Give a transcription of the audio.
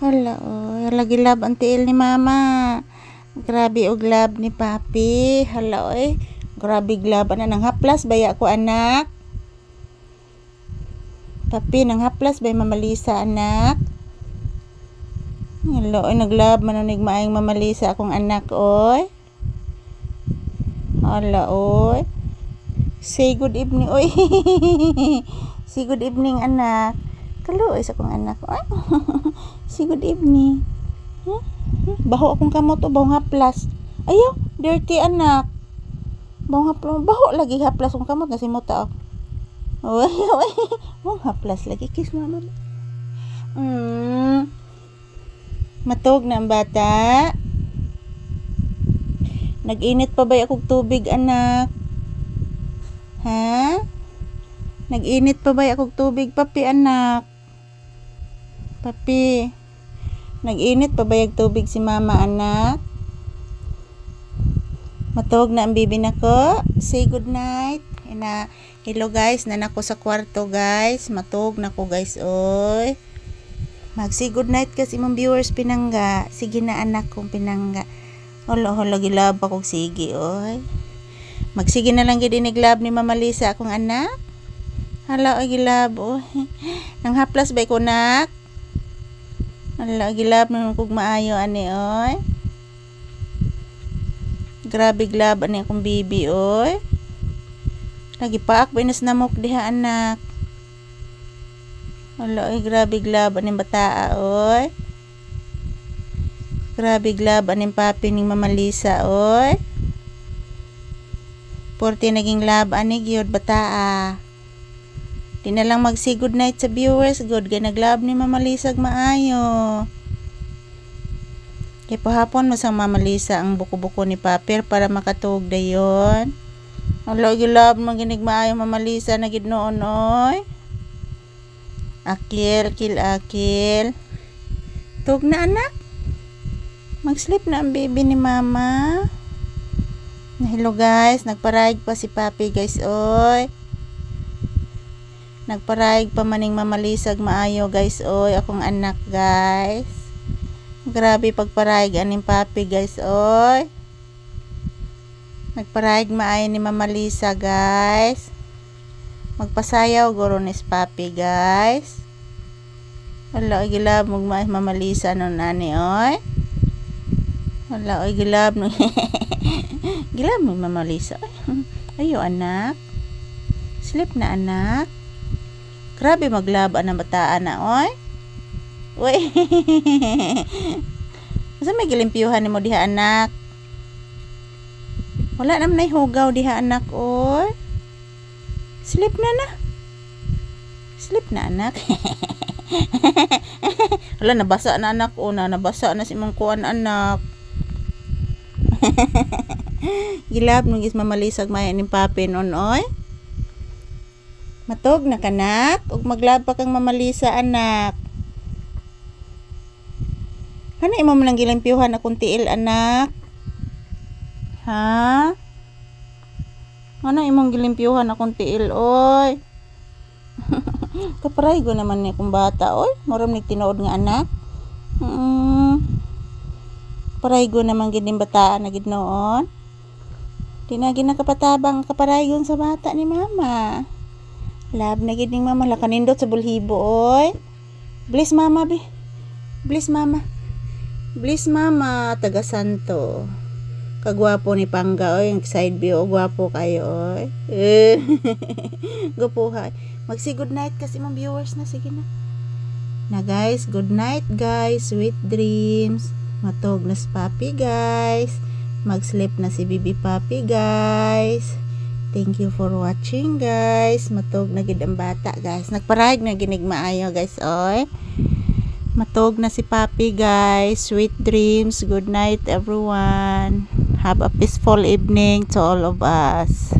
Hala, oy. Lagi lab ang tiil ni mama. Grabe og lab ni papi. Hala, oy. Grabe glab. Ano, nang haplas baya ko anak? Papi, nang haplas bay mamalisa anak? Hala, oy. Naglab manunig maayong mamalisa akong anak, oy. Hala, oy. Say good evening, oy. Say good evening, anak. Kaluoy sa akong anak. Ay. Say good evening. Huh? Baho akong kamot o bahong haplas. Ayaw, dirty anak. Bahong haplas. Baho lagi haplas akong kamot na si Muta. Oh, ayaw, ay. Bahong haplas lagi. Kiss mama. Matog na ang bata. Nag-init pa ba akong tubig, anak? Ha? Nag-init pa ba akong tubig, papi, anak? Papi, nag-init pa ba yung tubig si mama, anak? Matog na ang bibi nako. Say good night. Hello guys, nanako sa kwarto guys. Matog na ko guys, oy. Mag-say good night kasi imong viewers pinangga. Sige na anak kong pinangga. Hala, gilab akong sige, oy. Magsige na lang gid iniglab ni Mama Lisa akong anak. Hala, oy, gilab, oy. Nang haplas ba ko, nak? Hala, gilab naman kog maayo, ani, oy. Grabe glab, ani akong bibi, oy. Lagi paak, binas namok diha, anak. Hala, oy, grabe glab, ani bataa, oy. Grabe glab, ani papi ning Mama Lisa, oy. Porte naging lab, ani, gyud bataa. Di na lang mag-say good night sa viewers. Good kay naglab ni Mama Lisa maayo. Kaya pahapon mo sang Mama Lisa ang buko-buko ni Paper para makatuog dayon. Hala, gilab mo ginig maayo Mama Lisa na gid noon, oy. Akil, akil. Tug na anak. Mag-sleep na ang baby ni Mama. Hello guys, nagparaig pa si Papi guys, oy. Nagparaig pa maning mamalisag maayo guys, oy, akong anak guys. Grabe pagparaig aning Papi guys, oy. Nagparaig maayo ni Mama Lisa guys. Magpasayaw guro ni Papi guys. Wala, oy, gilab mo Mama Lisa nun ani, oy. Wala, oy, gilab no. Gilab mo Mama Lisa. Ayo anak. Sleep na anak. Grabe maglab ang bataan na, oy. Uy. Masa may gilimpyuhan mo diha anak? Wala naman na hugaw diha anak, oy. Sleep na na. Sleep na anak. Wala, nabasa na anak, o na nabasa na si mong kuan anak. Gilab nung is mamalisag maya ni Papi nun, oy. Matog na kanak, ug maglab pa kang Mama Lisa anak. Ano imo man lang gilimpyuhan akong tiil anak? Ha? Ano imong gilimpyuhan akong tiil, oy? Kaparay ko naman ni kung bata, oy. Moram ni tinuod nga anak. Paray ko naman gid bataan na gid noon. Di na ginakapatabang kaparaygon sa bata ni mama. Lab na gid ning mama, lakanindot sa bulhibo, oy. Bless mama, be. Bless mama. Bless mama, taga Santo. Kagwapo ni Pangga, oy. Side view, gwapo kayo, oy. Gupuhay. Magsi good night kasi mga viewers na, sige na. Na guys, good night guys. Sweet dreams. Matog na si Papi guys. Mag-sleep na si Bibi Papi guys. Thank you for watching guys. Matog na gid ang bata guys. Nagparahig na ginig maayo guys, oy. Matog na si Papi guys. Sweet dreams. Good night everyone. Have a peaceful evening to all of us.